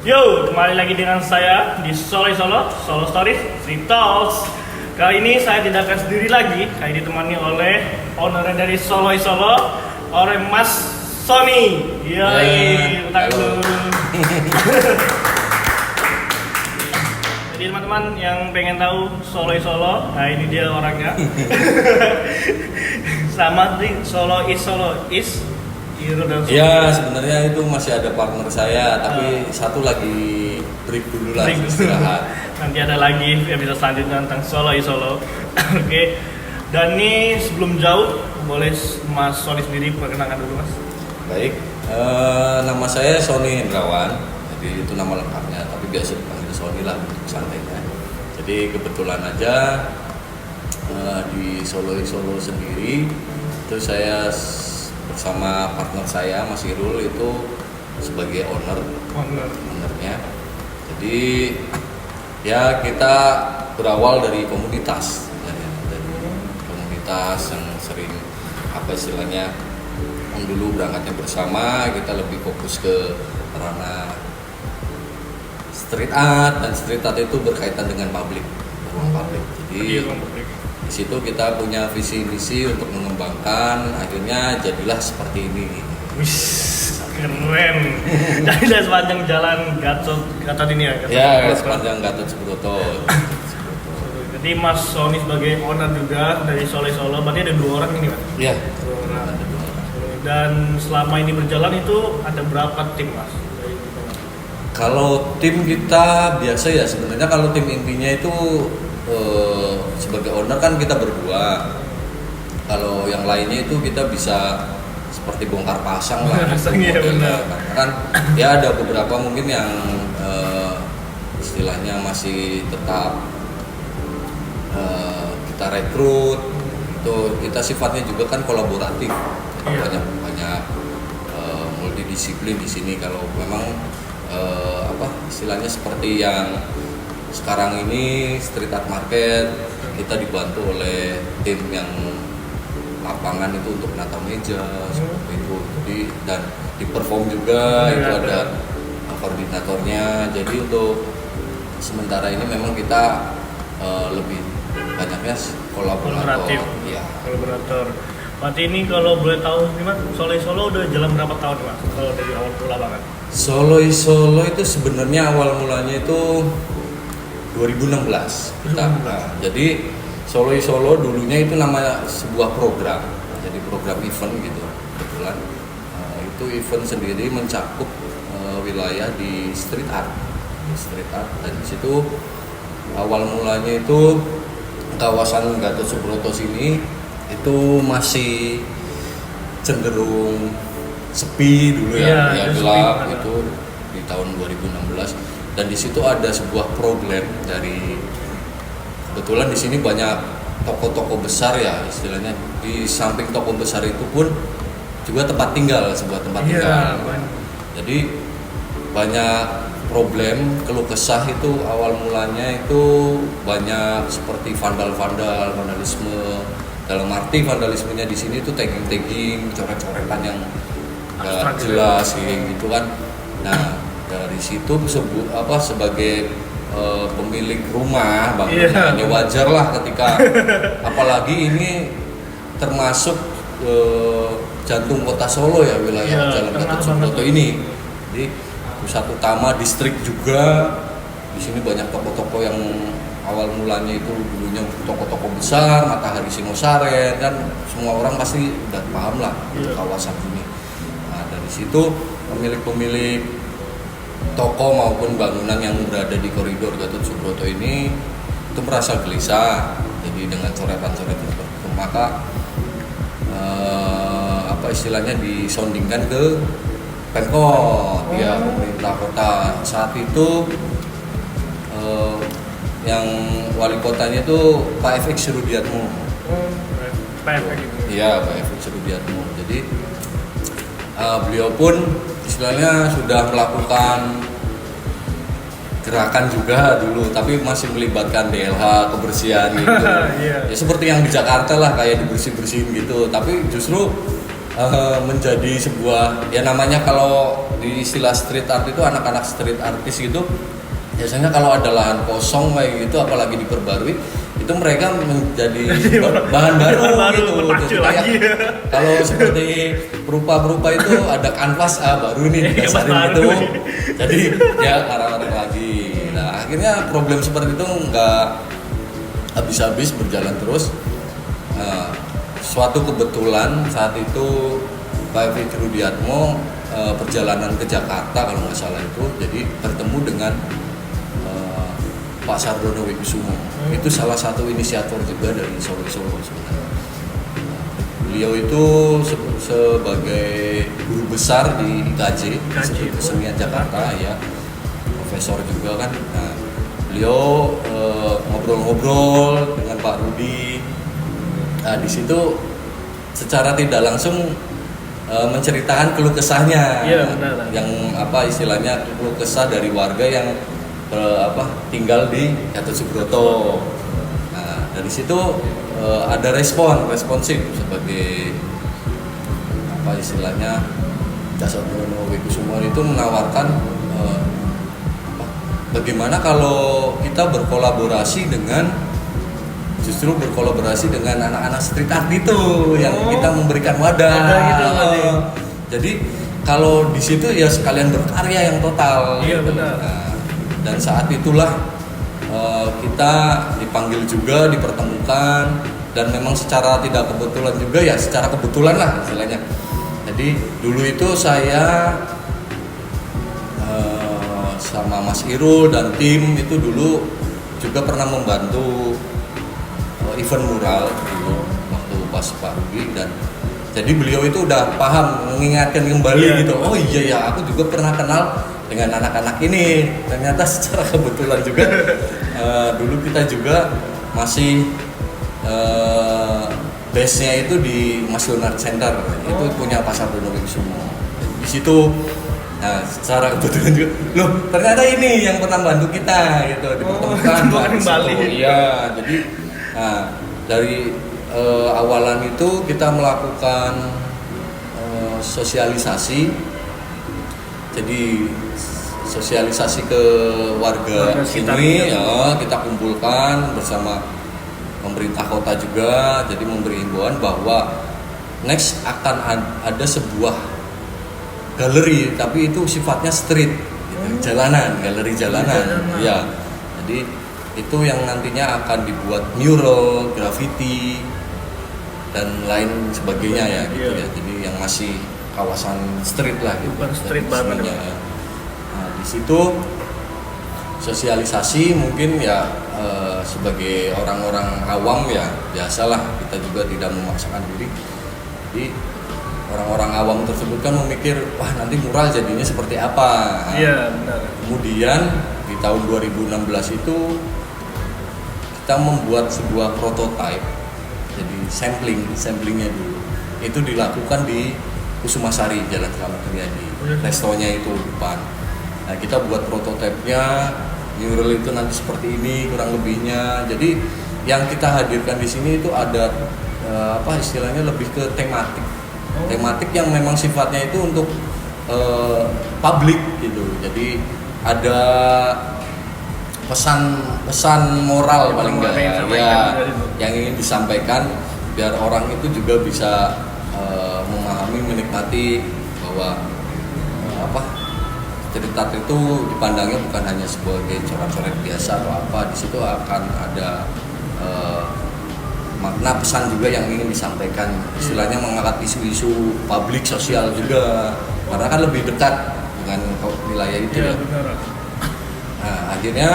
Yo, kembali lagi dengan saya di Solo Stories, Street Talks. Kali ini saya tidak akan sendiri lagi, kali ditemani oleh owner dari Solo, oleh Mas Sony. Yoi, utang dulu. Jadi teman-teman yang pengen tahu Solo, nah ini dia orangnya. Sama di Solo is Hero dan Solo. Ya sebenarnya itu masih ada partner saya, tapi satu lagi break dulu lah, istirahat. Nanti ada lagi episode selanjutnya tentang Solo. Oke. Dan ini sebelum jauh, boleh Mas Sony sendiri perkenalkan dulu Mas. Baik, nama saya Sony Hendrawan, jadi itu nama lengkapnya, tapi biasa dipanggil Sony lah santainya. Jadi kebetulan aja di Solo sendiri itu saya bersama partner saya Mas Irul itu sebagai ownernya. Jadi ya kita berawal dari komunitas yang sering istilahnya yang dulu berangkatnya bersama, kita lebih fokus ke ranah street art, dan street art itu berkaitan dengan ruang publik. Jadi di situ kita punya visi misi untuk mengembangkan, akhirnya jadilah seperti ini. Wih, keren. Jadi sepanjang jalan Gatot ini ya? Sepanjang Gatot Subroto. Jadi Mas Sony sebagai owner juga dari Solo, berarti ada 2 orang ini Pak? Iya. Ada 2 orang. Dan selama ini berjalan itu ada berapa tim Mas? Kalau tim kita biasa ya, sebenarnya kalau tim intinya itu sebagai owner kan kita berdua. Kalau yang lainnya itu kita bisa seperti bongkar pasang lah. Iya benar. Karena kan ya ada beberapa mungkin yang istilahnya masih tetap kita rekrut. Itu kita sifatnya juga kan kolaboratif. Iya. Banyak multidisiplin di sini. Kalau memang istilahnya seperti yang sekarang ini street art market, kita dibantu oleh tim yang lapangan itu untuk menata meja seperti itu. Jadi dan di perform juga itu ada koordinatornya. Jadi untuk sementara ini memang kita lebih banyaknya kolaboratif. Iya. Kolaborator. Berarti ini kalau boleh tahu nih Mas, Solo udah jalan berapa tahun Mas? Kalau dari awal lapangan? Solo itu sebenarnya awal mulanya itu 2016 kita. Nah, jadi Solo dulunya itu nama sebuah program, jadi program event gitu kebetulan. Itu event sendiri mencakup wilayah di street art, dan di situ awal mulanya itu kawasan Gatot Subroto sini itu masih cenderung sepi dulu ya gelap itu di tahun 2016. Dan di situ ada sebuah problem dari, kebetulan di sini banyak toko-toko besar ya istilahnya. Di samping toko besar itu pun juga sebuah tempat tinggal. Jadi banyak problem, keluh kesah itu awal mulanya itu banyak seperti vandalisme. Dalam arti vandalismenya di sini itu tagging, coret-coretan yang nggak jelas gitu kan. Nah dari situ sebagai pemilik rumah bangunannya wajar lah ketika apalagi ini termasuk jantung kota Solo ya, wilayah Jalan Gatot Subroto ini. Jadi pusat utama distrik juga. Di sini banyak toko-toko yang awal mulanya itu dulunya toko-toko besar, Matahari Singosaren, dan semua orang pasti udah paham lah kawasan ini. Nah dari situ pemilik toko maupun bangunan yang berada di koridor Gatot Subroto ini itu merasa gelisah. Jadi dengan coretan-coretan seperti itu, maka istilahnya disondingkan ke Pemkot, ya pemerintah kota saat itu. Yang wali kotanya itu Pak FX Rudiatmo. Iya, Pak FX Rudiatmo. Jadi beliau pun istilahnya sudah melakukan gerakan juga dulu, tapi masih melibatkan DLH kebersihan gitu. Ya seperti yang di Jakarta lah, kayak dibersih-bersihin gitu. Tapi justru menjadi sebuah, ya namanya kalau di istilah street art itu anak-anak street artist gitu biasanya kalau ada lahan kosong kayak gitu apalagi diperbarui itu mereka menjadi bahan baru gitu. Jadi kayak kalau seperti perupa-perupa itu ada kanvas baru nih didasarin gitu. Jadi ya arah-arah lagi. Nah, akhirnya problem seperti itu nggak habis-habis berjalan terus. Suatu kebetulan saat itu Pak Fikri Rudiatmo perjalanan ke Jakarta kalau nggak salah itu, jadi bertemu dengan Pak Sardono Wikusumo. Itu salah satu inisiator juga dari Solo sebenarnya. Beliau itu sebagai guru besar di IKJ, Institut Kesenian Jakarta ya, profesor juga kan. Nah, beliau ngobrol-ngobrol dengan Pak Rudi. Nah, di situ secara tidak langsung menceritakan keluh kesahnya, yang apa istilahnya keluh kesah dari warga yang tinggal di Gatot Subroto. Nah, dari situ ada responsif sebagai apa istilahnya Sardono Wikusumo itu menawarkan bagaimana kalau kita berkolaborasi dengan anak-anak street art itu yang kita memberikan wadah gitu. Jadi kalau di situ ya sekalian berkarya yang total. Iya gitu. benar. Nah, dan saat itulah kita dipanggil juga, dipertemukan, dan memang secara tidak kebetulan juga ya secara kebetulan lah istilahnya. Jadi dulu itu saya sama Mas Irul dan tim itu dulu juga pernah membantu event mural dulu waktu pas Pak Rudi, dan jadi beliau itu udah paham mengingatkan kembali gitu. Oh iya ya, aku juga pernah kenal dengan anak-anak ini. Ternyata secara kebetulan juga dulu kita juga masih base-nya itu di Masyonart Center. Itu punya Pak Sardono Wikusumo. Di situ secara kebetulan juga loh ternyata ini yang pernah bantu kita gitu dipertemukan kembali. Iya, jadi dari awalan itu kita melakukan sosialisasi. Jadi sosialisasi ke warga sini ya, kita kumpulkan bersama pemerintah kota juga. Jadi memberi himbauan bahwa next akan ada sebuah galeri, tapi itu sifatnya street, gitu. Jalanan, galeri jalanan. Ya, jadi itu yang nantinya akan dibuat mural, graffiti, dan lain sebagainya ya, gitu ya. Jadi yang masih kawasan street lah, gitu. Bukan street banget. Nah, di situ sosialisasi mungkin ya sebagai orang-orang awam ya biasalah, kita juga tidak memaksakan diri. Jadi orang-orang awam tersebut kan memikir, wah nanti mural jadinya seperti apa. Iya, benar. Kemudian di tahun 2016 itu kita membuat sebuah prototype. Jadi samplingnya dulu. Itu dilakukan di Kusumasari, Jalan Kramat Riyadi. Restonya itu depan. Nah, kita buat prototipenya, mural itu nanti seperti ini kurang lebihnya. Jadi yang kita hadirkan di sini itu ada apa istilahnya lebih ke tematik. Tematik yang memang sifatnya itu untuk publik gitu. Jadi ada pesan moral paling enggak ya yang ingin disampaikan biar orang itu juga bisa memahami, menikmati bahwa cerita itu dipandangnya bukan hanya sebagai coret-coret biasa atau apa. Di situ akan ada makna pesan juga yang ingin disampaikan, istilahnya mengangkat isu-isu publik sosial juga karena kan lebih dekat dengan wilayah itu ya. Nah, akhirnya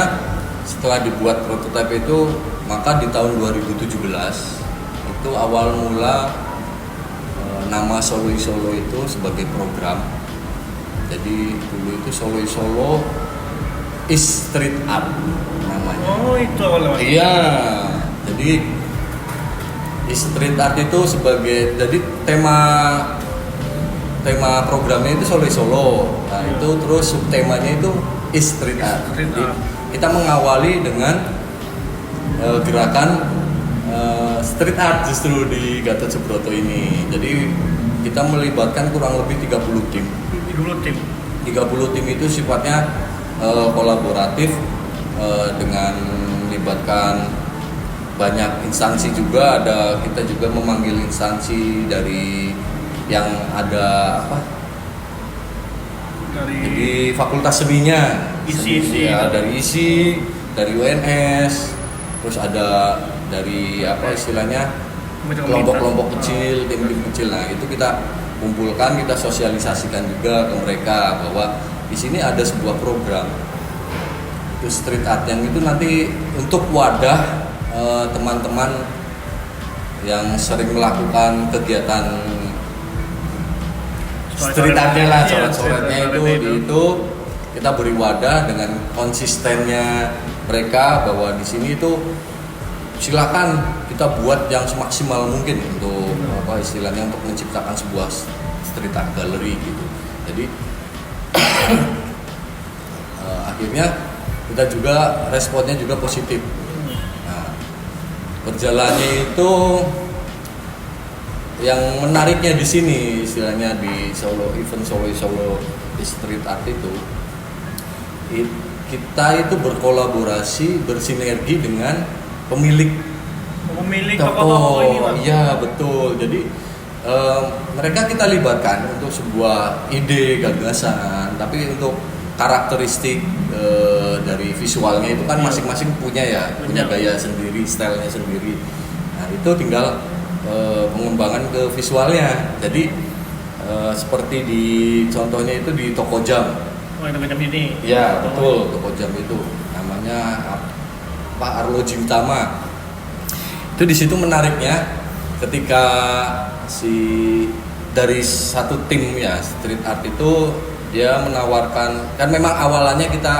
setelah dibuat prototipe itu, maka di tahun 2017 itu awal mula nama Solo itu sebagai program. Jadi dulu itu Solo is Street Art namanya. Oh, itu awalnya. Iya. Jadi street art itu sebagai tema programnya itu Solo. Nah, itu terus subtemanya itu is street art. Jadi kita mengawali dengan gerakan street art justru di Gatot Subroto ini. Jadi kita melibatkan kurang lebih 30 tim. 30 tim itu sifatnya kolaboratif, dengan melibatkan banyak instansi juga. Kita juga memanggil instansi dari yang ada jadi fakultas seninya, ISI, ya, dari ISI, dari UNS, terus ada dari istilahnya kelompok-kelompok kecil, tim-tim kecil. Nah itu kita kumpulkan, kita sosialisasikan juga ke mereka bahwa di sini ada sebuah program itu street art yang itu nanti untuk wadah teman-teman yang sering melakukan kegiatan street artnya lah, coret-coretnya itu kita beri wadah dengan konsistennya mereka bahwa di sini itu silakan kita buat yang semaksimal mungkin untuk istilahnya untuk menciptakan sebuah street art gallery gitu. Jadi akhirnya kita juga responnya juga positif. Nah, berjalannya itu yang menariknya di sini istilahnya di Solo event Solo street art itu kita itu berkolaborasi, bersinergi dengan pemilik toko ini, Pak. Iya betul. Jadi mereka kita libatkan untuk sebuah ide gagasan, tapi untuk karakteristik dari visualnya itu kan masing-masing punya gaya sendiri, stylenya sendiri. Nah itu tinggal pengembangan ke visualnya. Jadi seperti di contohnya itu di toko jam. Toko jam ini. Ya betul, toko jam itu namanya Pak Arloji Utama. Itu di situ menariknya ketika dari satu tim ya street art itu dia menawarkan, kan memang awalannya kita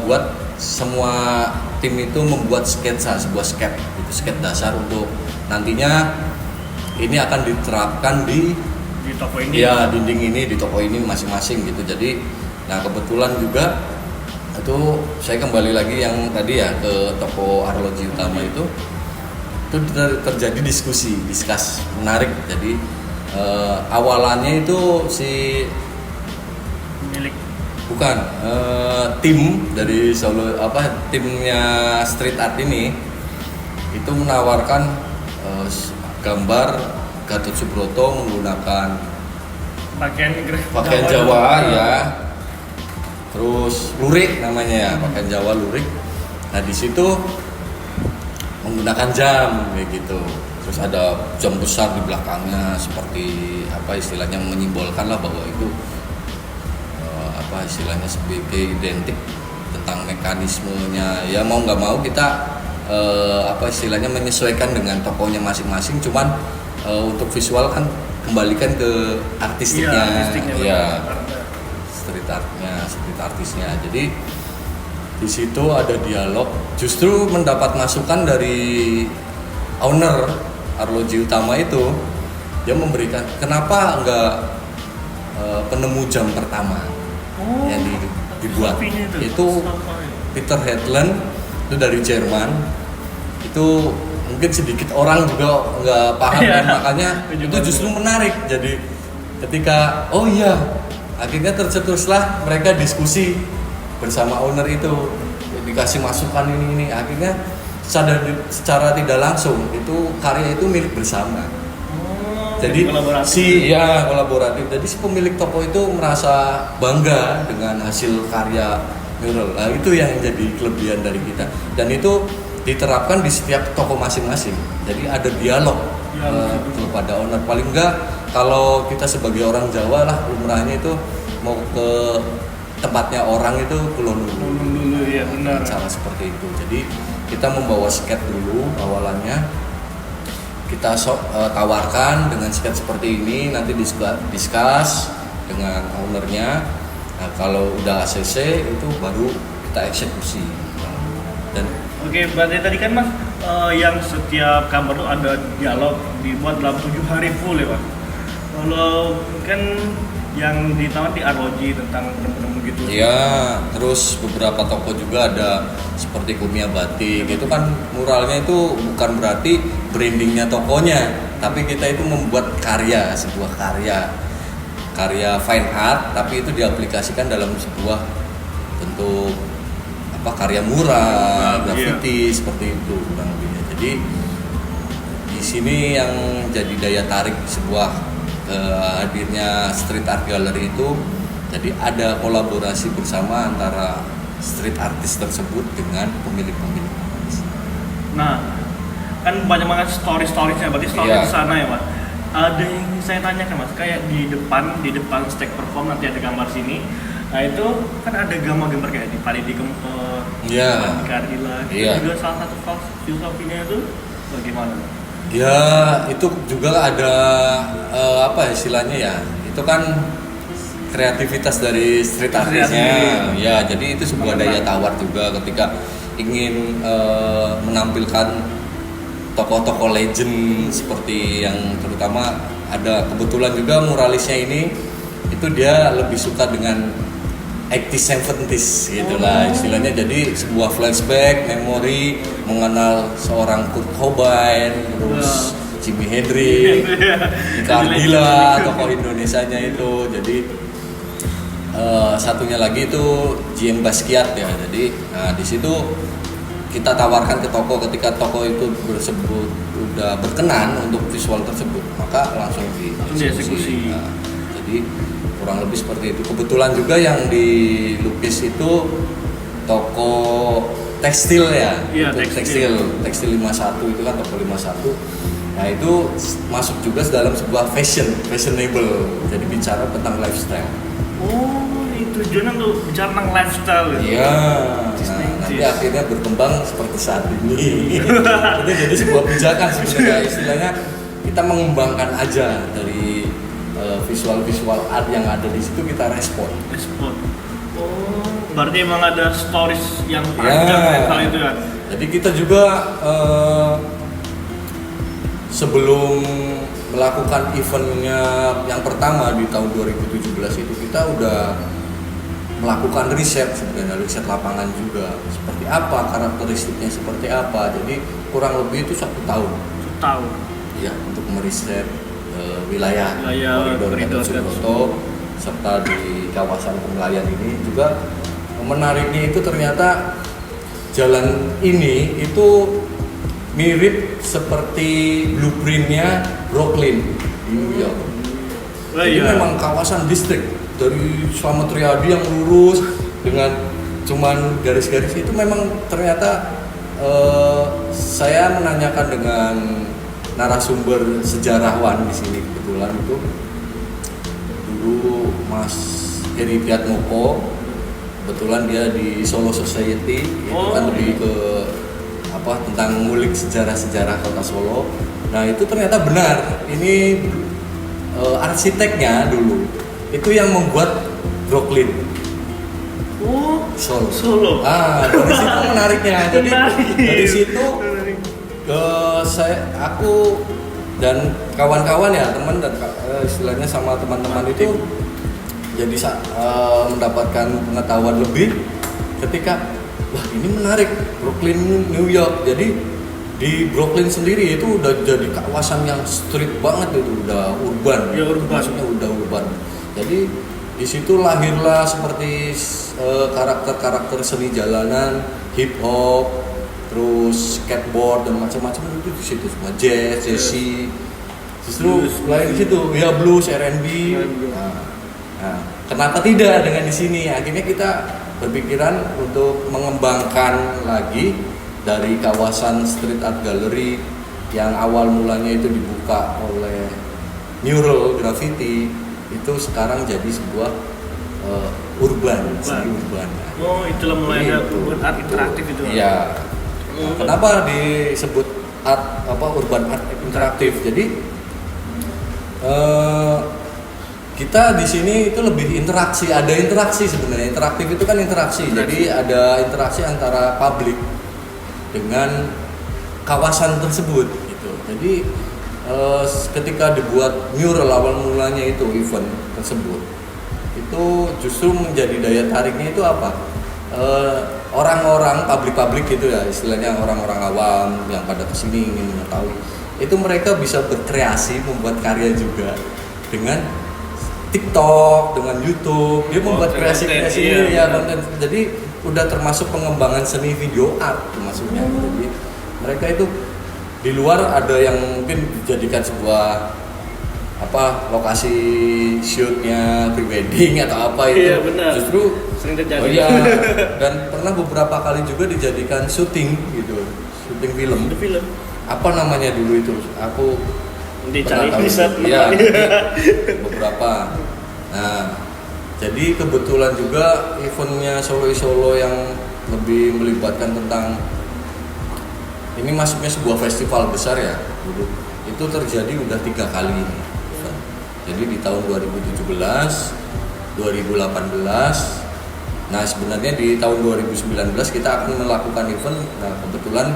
buat semua tim itu membuat sketsa, sebuah sketch dasar untuk nantinya ini akan diterapkan di toko ini. Ya, dinding ini di toko ini masing-masing gitu. Jadi nah kebetulan juga itu saya kembali lagi yang tadi ya ke toko Arloji Utama itu terjadi diskus menarik. Jadi awalannya itu bukan tim dari Solo timnya street art ini itu menawarkan gambar Gatot Subroto menggunakan pakaian Jawa ya, terus lurik namanya ya, pakaian Jawa lurik. Nah di situ menggunakan jam kayak gitu, terus ada jam besar di belakangnya seperti istilahnya menyimbolkan lah bahwa itu istilahnya sebagai identik tentang mekanismenya. Ya mau nggak mau kita istilahnya menyesuaikan dengan tokonya masing-masing. Cuman untuk visual kan kembalikan ke artistiknya, street artisnya. Jadi di situ ada dialog. Justru mendapat masukan dari owner Arloji Utama itu, dia memberikan kenapa enggak penemu jam pertama yang dibuat itu Peter Hedlund itu dari Jerman. Itu mungkin sedikit orang juga nggak paham dan makanya itu justru menarik. Jadi ketika akhirnya tercetuslah mereka diskusi bersama owner itu, dikasih masukan ini akhirnya secara tidak langsung itu karya itu milik bersama. Jadi kolaboratif. Jadi si pemilik toko itu merasa bangga dengan hasil karya mural. Nah, itu yang jadi kelebihan dari kita. Dan itu diterapkan di setiap toko masing-masing. Jadi ada dialog kepada owner. Paling enggak kalau kita sebagai orang Jawa lah lumrahnya itu mau ke tempatnya orang itu kulon dulu. Ya benar. Cara seperti itu. Jadi kita membawa sketch dulu awalannya. Kita tawarkan dengan sketch seperti ini, nanti discuss dengan ownernya. Nah, kalau udah ACC itu baru kita eksekusi. Dan Oke, berarti tadi kan Mas yang setiap kamar tuh ada dialog dibuat dalam 7 hari full ya Pak. Kalau kan yang ditawar di Arloji tentang penemu gitu. iya, terus beberapa toko juga ada seperti Kumia Batik. Itu kan muralnya itu bukan berarti brandingnya tokonya, tapi kita itu membuat karya, sebuah karya. karya fine art, tapi itu diaplikasikan dalam sebuah bentuk karya mural, graffiti seperti itu kurang lebihnya. Jadi di sini yang jadi daya tarik sebuah hadirnya street art gallery itu, jadi ada kolaborasi bersama antara street artist tersebut dengan pemilik-pemilik. Nah, kan banyak banget story-storiesnya, berarti story di sana ya Mas. Ada yang ingin saya tanyakan Mas, kayak di depan stage perform nanti ada gambar sini. Nah itu kan ada gambar-gambar kayak di Paridi Kempot, di Kardila, juga salah satu filosofinya itu bagaimana? Ya itu juga ada istilahnya ya, itu kan kreativitas dari street artistnya. Ya jadi itu sebuah daya tawar juga ketika ingin menampilkan tokoh-tokoh legend seperti yang terutama ada kebetulan juga muralisnya ini itu dia lebih suka dengan 80s 70s gitulah istilahnya, jadi sebuah flashback memori mengenal seorang Kurt Cobain, terus Jimi Hendrix, Kardila, tokoh Indonesianya itu. Jadi satunya lagi itu JM Basquiat ya. Jadi di situ kita tawarkan ke toko, ketika toko itu udah berkenan untuk visual tersebut, maka langsung dieksekusi. Jadi kurang lebih seperti itu. Kebetulan juga yang dilukis itu toko tekstil ya, tekstil 51 itu kan toko 51. Nah itu masuk juga dalam sebuah fashionable. Jadi bicara tentang lifestyle. Oh, itu tujuannya untuk bicara tentang lifestyle ya? Iya. Nanti akhirnya berkembang seperti saat ini. Itu jadi sebuah pijakan sebenarnya, istilahnya kita mengembangkan aja dari visual art yang ada di situ, kita respon. Oh, berarti emang ada stories yang panjang hal itu kan? Jadi kita juga sebelum melakukan eventnya yang pertama di tahun 2017 itu kita udah melakukan riset sebenarnya, riset lapangan juga seperti apa, karakteristiknya seperti apa. Jadi kurang lebih itu 1 tahun. 1 tahun. Ya, untuk meriset wilayah koridor Subroto serta di kawasan Pemelayan ini. Juga menariknya itu ternyata jalan ini itu mirip seperti blueprintnya Brooklyn di New York. Jadi memang kawasan distrik dari Slamet Riyadi yang lurus dengan cuman garis-garis itu memang ternyata saya menanyakan dengan narasumber sejarawan di sini kebetulan itu dulu Mas Heri Priatmoko, kebetulan dia di Solo Society, itu kan lebih ke tentang ngulik sejarah-sejarah kota Solo. Nah itu ternyata benar, ini arsiteknya dulu itu yang membuat Brooklyn. Solo. Dari situ menariknya. Jadi dari situ aku dan kawan-kawan ya, teman dan istilahnya sama teman-teman itu jadi mendapatkan pengetahuan lebih ketika wah ini menarik, Brooklyn New York. Jadi di Brooklyn sendiri itu udah jadi kawasan yang street banget, itu udah urban. Ya, maksudnya udah urban. Jadi di situ lahirlah seperti karakter-karakter seni jalanan, hip hop, terus skateboard dan macam-macam itu di situ semua, jazz, justru lahir di situ, ya blues, R&B. Nah, kenapa tidak dengan di sini? Akhirnya kita berpikiran untuk mengembangkan lagi dari kawasan street art gallery yang awal mulanya itu dibuka oleh mural graffiti, itu sekarang jadi sebuah urban. Oh, itulah mulanya urban art interaktif itu. Iya. Nah, kenapa disebut urban art interaktif? Jadi kita di sini itu lebih interaksi, ada interaksi sebenarnya. Interaktif itu kan interaksi. Jadi ada interaksi antara publik dengan kawasan tersebut gitu. Jadi ketika dibuat mural awal mulanya itu event tersebut, itu justru menjadi daya tariknya itu apa? Orang-orang publik gitu ya, istilahnya orang-orang awam yang pada kesini ingin mengetahui, itu mereka bisa berkreasi, membuat karya juga dengan TikTok, dengan YouTube, dia membuat kreasi-kreasi iya, konten. Jadi udah termasuk pengembangan seni video art maksudnya. Jadi mereka itu di luar ada yang mungkin dijadikan sebuah lokasi shootnya prewedding atau apa itu. Iya, benar. Justru sering terjadi. Oh iya, dan pernah beberapa kali juga dijadikan syuting gitu, syuting film. Film. Apa namanya dulu itu? Aku Dicari pernah tahu. bisa. Iya, beberapa. Nah, jadi kebetulan juga eventnya Solo yang lebih melibatkan tentang ini masuknya sebuah festival besar ya dulu. Itu terjadi udah 3 kali ini. Jadi di tahun 2017, 2018. Nah sebenarnya di tahun 2019 kita akan melakukan event. Nah kebetulan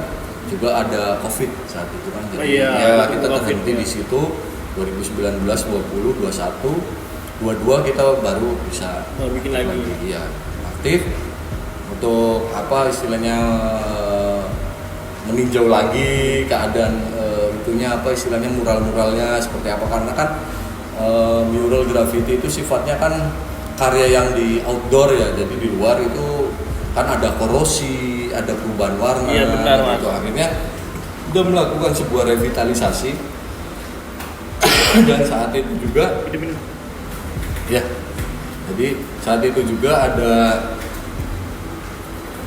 juga ada COVID saat itu kan. Jadi kita terhenti di situ 2019, 20, 21. 22 kita baru bisa bikin lagi. Iya, aktif untuk istilahnya meninjau lagi keadaan itunya istilahnya mural-muralnya seperti apa, karena kan mural graffiti itu sifatnya kan karya yang di outdoor ya, jadi di luar itu kan ada korosi, ada perubahan warna. Iya benar, gitu. Akhirnya udah melakukan sebuah revitalisasi dan saat itu juga ya, jadi saat itu juga ada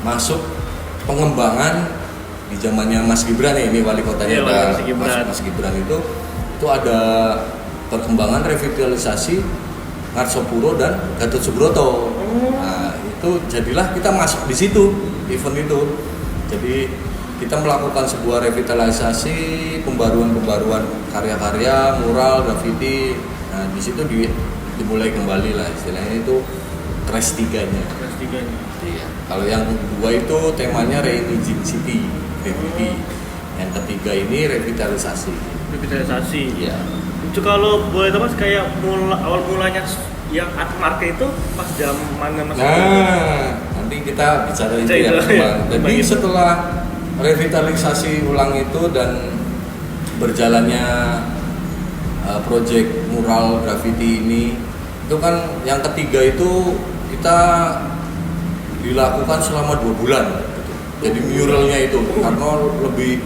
masuk pengembangan di zamannya Mas Gibran ya, ini wali kotanya Mas Gibran itu ada perkembangan revitalisasi Ngarsopuro dan Gatot Subroto. Nah, itu jadilah kita masuk di situ, event itu. Jadi kita melakukan sebuah revitalisasi, pembaruan karya-karya, mural, graffiti. Nah, di situ dimulai kembali lah istilahnya itu Crash 3-nya. Iya. Kalau yang kedua itu temanya Reimagine City, graffiti. Yang ketiga ini revitalisasi. Iya. Itu kalau boleh tahu Mas, kayak awal mulanya yang art market itu pas zaman Mas. Nah, nanti kita bicara itu ya, Bang. Jadi setelah revitalisasi ulang itu dan berjalannya proyek mural graffiti ini, itu kan yang ketiga itu kita dilakukan selama 2 bulan gitu. Jadi muralnya itu karena lebih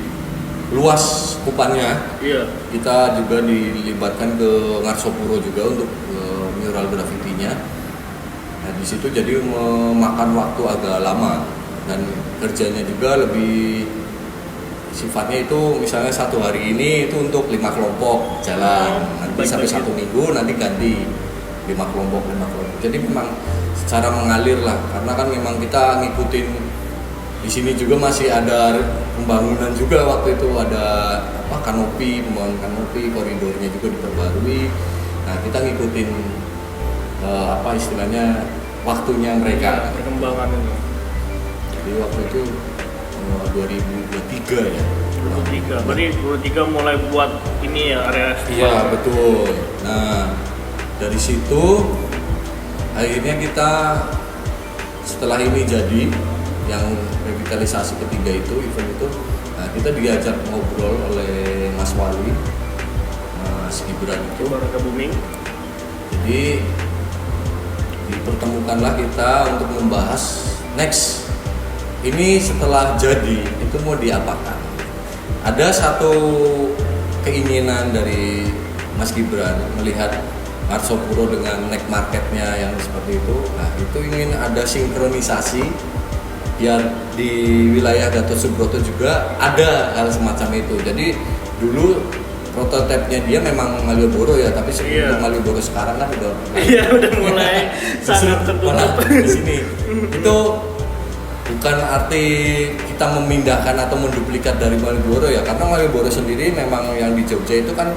luas kupannya. Iya. Kita juga dilibatkan ke Ngarsopuro juga untuk mural graffitinya. Nah di situ jadi memakan waktu agak lama dan kerjanya juga lebih sifatnya itu misalnya 1 hari ini itu untuk 5 kelompok jalan, nanti sampai 1 minggu nanti ganti 5 kelompok. Jadi memang secara mengalir lah, karena kan memang kita ngikutin di sini juga masih ada pembangunan juga waktu itu, ada pembangunan kanopi, koridornya juga diperbarui. Nah kita ngikutin istilahnya waktunya mereka. Perkembangan ini. Jadi waktu itu 2023 ya. 2023. Berarti 2023 mulai buat ini ya area. Iya betul. Nah dari situ akhirnya kita setelah ini jadi yang revitalisasi ketiga itu event itu, nah kita diajak ngobrol oleh Mas Wali, Mas Gibran itu. Warga Buming. Jadi dipertemukanlah kita untuk membahas next. Ini setelah jadi itu mau diapakan? Ada satu keinginan dari Mas Gibran melihat Ngarsopuro dengan night marketnya yang seperti itu. Nah itu ingin ada sinkronisasi biar di wilayah Gatot Subroto juga ada hal semacam itu. Jadi dulu prototipenya dia memang Malioboro ya, tapi sebelum Malioboro sekarang kan udah mulai sangat tertutup di sini. Itu bukan arti kita memindahkan atau menduplikat dari Malioboro ya, karena Malioboro sendiri memang yang di Jogja itu kan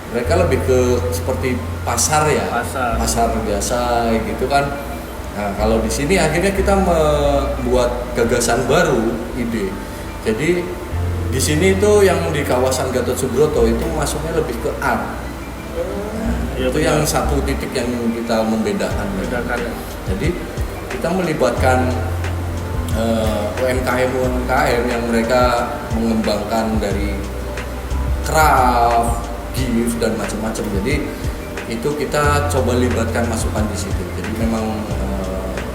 mereka lebih ke seperti pasar ya, pasar biasa gitu kan. Nah kalau di sini akhirnya kita membuat gagasan baru, ide. Jadi di sini itu yang di kawasan Gatot Subroto itu masuknya lebih ke art. Nah, itu yang satu titik yang kita membedakan. Jadi kita melibatkan UMKM yang mereka mengembangkan dari craft, gift dan macam-macam. Jadi itu kita coba libatkan masukan di situ. Jadi memang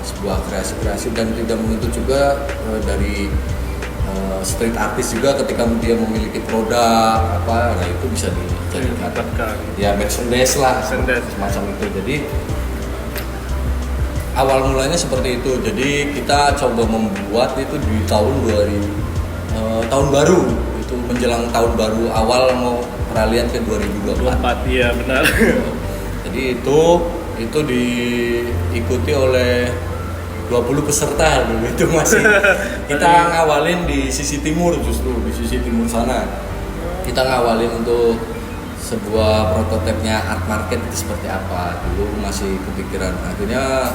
sebuah kreasi-kreasi dan tidak menuntut juga dari street artist juga ketika dia memiliki produk apa, nah itu bisa dijadikan ya merchandise lah, semacam itu. Jadi awal mulanya seperti itu. Jadi kita coba membuat itu di tahun 2000 tahun baru, itu menjelang tahun baru awal mau peralihan ke 2024. Iya benar. Jadi itu diikuti oleh 20 peserta dulu, itu masih kita ngawalin di sisi timur, justru di sisi timur sana kita ngawalin untuk sebuah prototipnya art market itu seperti apa. Dulu masih kepikiran, akhirnya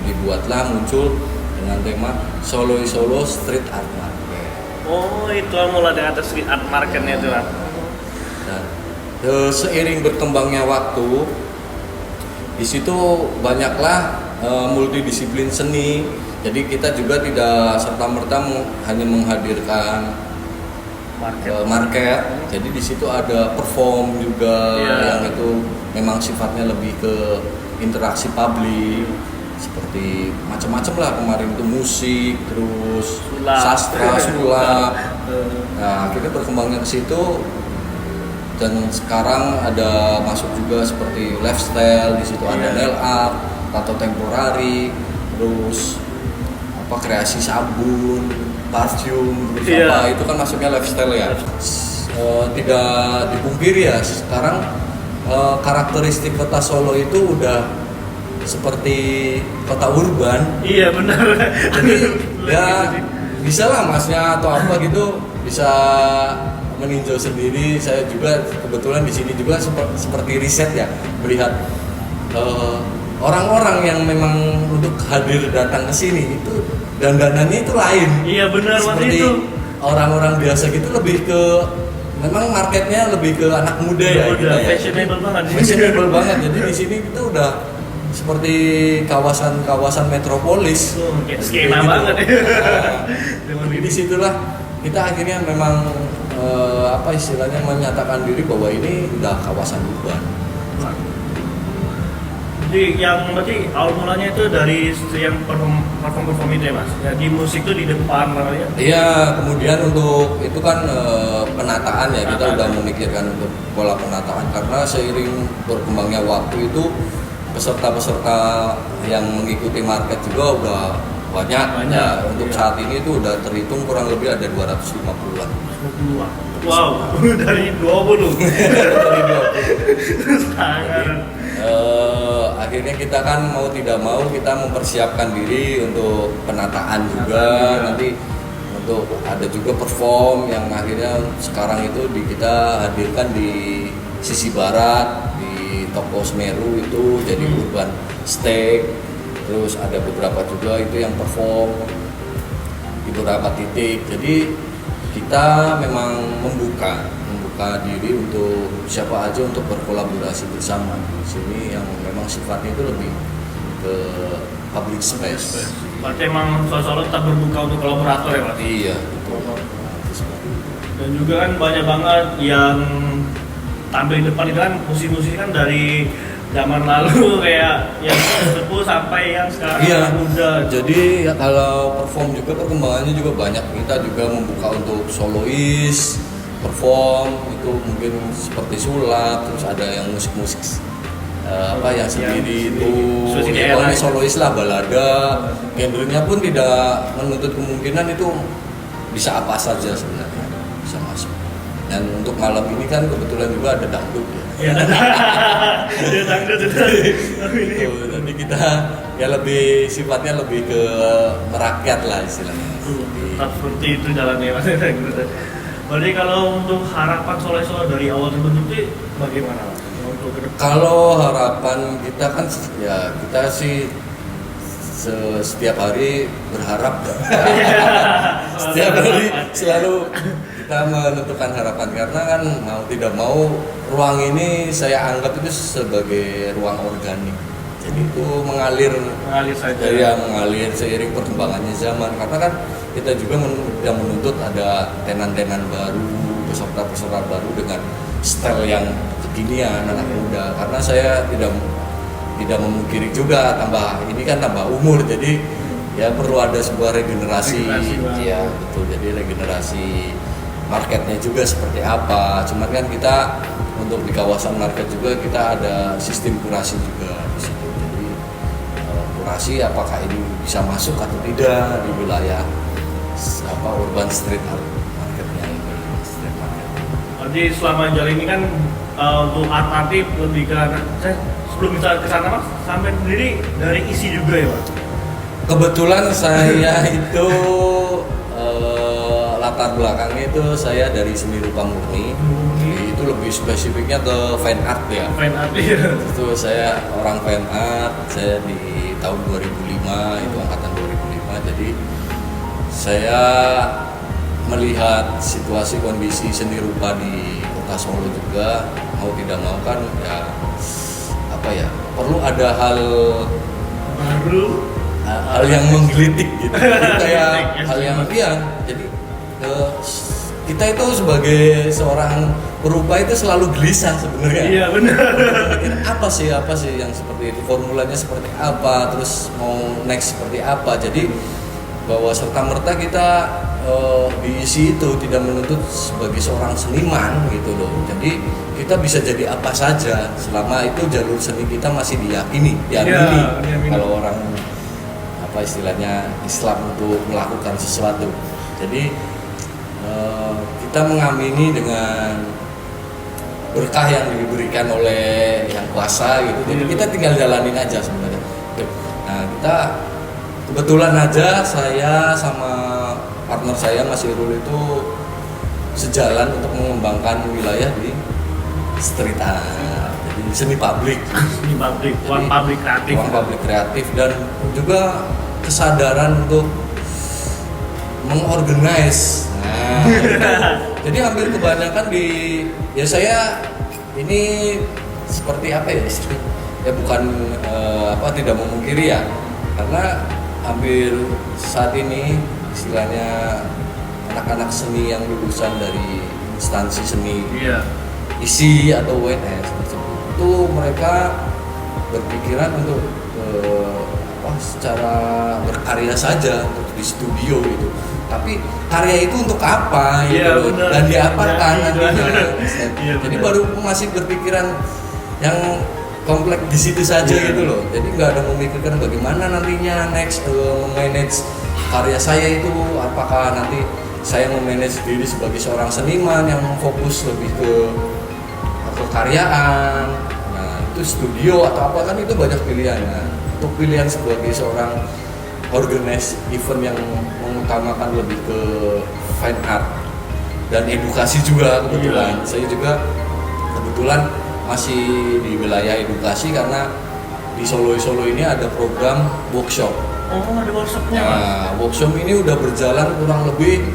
dibuatlah muncul dengan tema Solo Street Art Market. Oh, itu mulai dengan street art marketnya itu kan. Dan seiring berkembangnya waktu di situ banyaklah multidisiplin seni. Jadi kita juga tidak serta-merta hanya menghadirkan market. Jadi di situ ada perform juga yang itu memang sifatnya lebih ke interaksi publik, seperti macam-macam lah. Kemarin itu musik, terus sastra, sulap. Nah, akhirnya berkembangnya ke situ. Dan sekarang ada masuk juga seperti lifestyle, di situ ada nail art, tato temporari, terus kreasi sabun, parfum, terus apa itu kan masuknya lifestyle ya. Tidak dipungkiri ya, sekarang karakteristik kota Solo itu udah seperti kota urban. Iya benar. Jadi ya bisa lah masnya atau apa gitu bisa meninjau sendiri. Saya juga kebetulan di sini juga seperti riset ya, melihat orang-orang yang memang untuk hadir datang ke sini itu dandanannya itu lain. Iya benar, seperti itu. Orang-orang biasa gitu lebih ke memang marketnya lebih ke anak muda ya. Udah fashionable banget. Fashionable banget. Jadi di sini itu udah seperti kawasan metropolis. Kayak skema gitu. banget. Jadi disitulah kita akhirnya memang apa istilahnya menyatakan diri bahwa ini udah kawasan urban. Jadi yang berarti awal mulanya itu dari yang perform itu ya Mas? Ya, di musik itu di depan ya? Iya, kemudian untuk itu kan penataan ya, kita udah memikirkan untuk pola penataan karena seiring berkembangnya waktu itu peserta-peserta yang mengikuti market juga udah banyak. Ya, untuk saat ini itu udah terhitung kurang lebih ada 250-an. Wow, dari 20. Dari 20. Sangat. Akhirnya kita kan mau tidak mau kita mempersiapkan diri untuk penataan juga, nanti untuk ada juga perform yang akhirnya sekarang itu kita hadirkan di sisi barat di toko Semeru itu jadi urban steak. Terus ada beberapa juga itu yang perform di beberapa titik. Jadi kita memang membuka diri untuk siapa aja untuk berkolaborasi bersama di sini yang memang sifatnya itu lebih ke public space. Berarti emang Solo tetap berbuka untuk kolaborator ya Mas? Iya, betul. Dan juga kan banyak banget yang tampil di depan itu kan musisi-musisi kan dari zaman lalu kayak yang sepuh sampai yang sekarang muda. Jadi ya kalau perform juga perkembangannya juga banyak. Kita juga membuka untuk solois perform itu mungkin seperti sulap, terus ada yang musik-musik yang sendiri itu pokoknya solois lah, balada, genrenya pun tidak menuntut kemungkinan, itu bisa apa saja sebenarnya bisa masuk. Dan untuk malam ini kan kebetulan juga ada dangdut ya. Iya, ada dangdut itu. Jadi kita ya lebih sifatnya lebih ke merakyat lah istilahnya. Seperti itu jalannya Mas. Berarti kalau untuk harapan Solo dari awal terbentuk itu bagaimana Mas? Untuk ke depan? Kalau harapan kita kan ya kita sih setiap hari berharap setiap hari selalu kita menentukan harapan karena kan mau tidak mau ruang ini saya anggap itu sebagai ruang organik. Jadi itu mengalir saja. Ya, mengalir seiring perkembangannya zaman karena kan kita juga yang menuntut ada tenan-tenan baru, peserta-peserta baru dengan style yang kekinian anak muda, karena saya tidak memungkiri juga ini kan tambah umur, jadi ya perlu ada sebuah regenerasi ya betul. Jadi regenerasi marketnya juga seperti apa, cuman kan kita untuk di kawasan market juga kita ada sistem kurasi juga di situ. Jadi kurasi apakah ini bisa masuk atau tidak di wilayah urban street art marketnya ini, street market. Jadi selama jalan ini kan untuk art lebih ke sebelum kita ke sana Mas, sampai sendiri dari isi juga ya Mas? Kebetulan saya itu latar belakangnya itu saya dari seni rupa murni. Itu lebih spesifiknya ke fine art ya. Fine art ya. Itu saya orang fine art, saya di tahun 2005, itu angkatan 2005. Jadi saya melihat situasi kondisi seni rupa di Kota Solo juga, mau tidak mau kan ya perlu ada hal yang menggelitik gitu. Kayak hal yang jadi kita itu sebagai seorang perupa itu selalu gelisah sebenarnya. Iya benar. apa sih yang seperti itu, formulanya seperti apa, terus mau next seperti apa. Jadi bahwa serta-merta kita diisi itu tidak menuntut sebagai seorang seniman gitu loh. Jadi kita bisa jadi apa saja selama itu jalur seni kita masih diamini. Kalau orang istilahnya Islam untuk melakukan sesuatu. Jadi kita mengamini dengan berkah yang diberikan oleh yang kuasa gitu. Jadi kita tinggal jalanin aja sebenarnya. Nah, kita kebetulan aja saya sama partner saya Mas Irul itu sejalan untuk mengembangkan wilayah di street art. Jadi seni publik, ruang publik kreatif dan juga kesadaran untuk mengorganize. Jadi hampir kebanyakan saya ini seperti apa ya istilahnya? Ya bukan tidak memungkiri ya, karena hampir saat ini istilahnya anak-anak seni yang lulusan dari instansi seni ISI atau UNS itu mereka berpikiran untuk secara berkarya saja untuk di studio gitu. Tapi karya itu untuk apa gitu dan diapakan nantinya. Jadi baru masih berpikiran yang kompleks di situ saja gitu loh. Jadi nggak ada memikirkan bagaimana nantinya next memanage karya saya itu, apakah nanti saya memanage diri sebagai seorang seniman yang fokus lebih ke karyaan. Nah, itu studio atau apa kan itu banyak pilihannya. Untuk pilihan sebagai seorang organize event yang mengutamakan lebih ke fine art dan edukasi juga kebetulan. Saya juga kebetulan masih di wilayah edukasi karena di Solo ini ada program workshop. Oh, ada workshopnya. Nah, workshop ini udah berjalan kurang lebih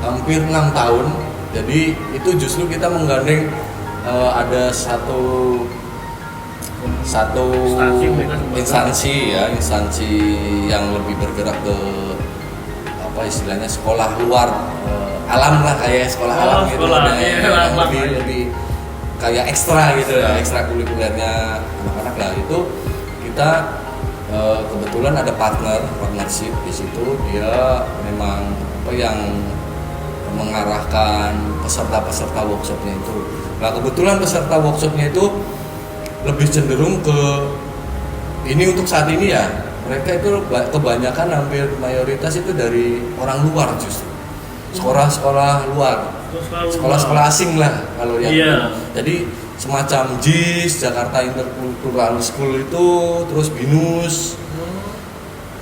hampir 6 tahun. Jadi itu justru kita menggandeng ada satu instansi yang lebih bergerak ke istilahnya sekolah luar alam lah, kayak sekolah alam gitu, yang lebih kayak ekstra gitu ya, ekstra kulikulernya anak-anak lah. Itu kita kebetulan ada partnership di situ, dia memang yang mengarahkan peserta workshopnya itu. Nah kebetulan peserta workshopnya itu lebih cenderung ke ini untuk saat ini ya, mereka itu kebanyakan hampir mayoritas itu dari orang luar justru, sekolah-sekolah luar, sekolah-sekolah asing lah kalau yang jadi semacam JIS, Jakarta Intercultural School itu, terus BINUS,